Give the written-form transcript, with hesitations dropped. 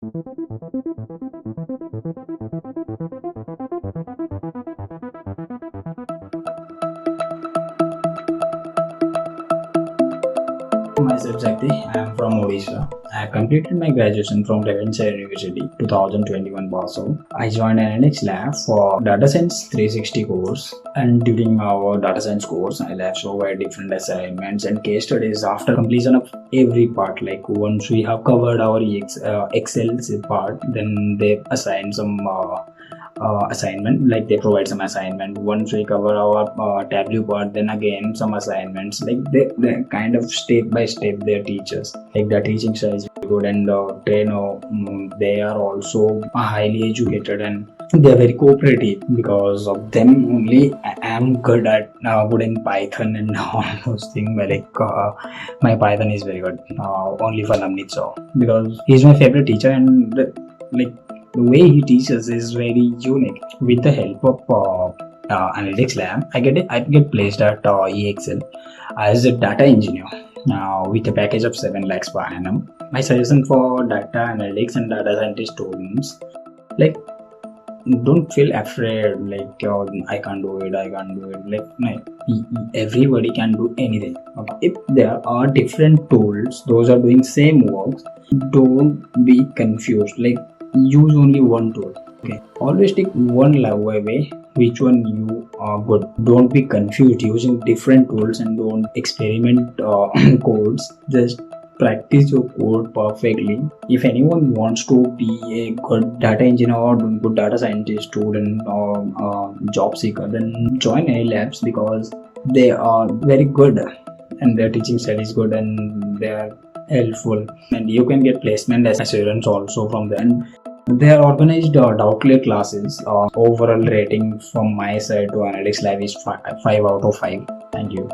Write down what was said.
Myself Shakti, I am from Odisha. I completed my graduation from Revenue University 2021 pass out. I joined AnalytixLabs for Data Science 360 course, and during our data science course, I have provide different assignments and case studies after completion of every part. Like once we have covered our Excel part, then they assign some assignment, like they provide some assignment. Once we cover our tableau part, then again some assignments, like they kind of step by step they teach us. Like the teaching style is good, and they know they are also highly educated, and they are very cooperative. Because of them only I am good at good in Python and all those things. But like my Python is very good, only for Namnit. So because he's my favorite teacher, and like the way he teaches is very unique. With the help of AnalytixLab, I get placed at EXL as a data engineer with a package of 7 lakhs per annum. My suggestion for data analytics and data scientist students, like, don't feel afraid, like I can't do it, like everybody can do anything. Okay, if there are different tools, those are doing same works, don't be confused. Like, use only one tool. Okay, always take one way which one you are good. Don't be confused using different tools, and don't experiment codes. Just practice your code perfectly. If anyone wants to be a good data engineer or good data scientist student or job seeker, then join AnalytixLabs, because they are very good and their teaching style is good and they are helpful, and you can get placement as students also from them. They are organized doubtly classes. Overall rating from my side to AnalytixLab is 5 out of 5. Thank you.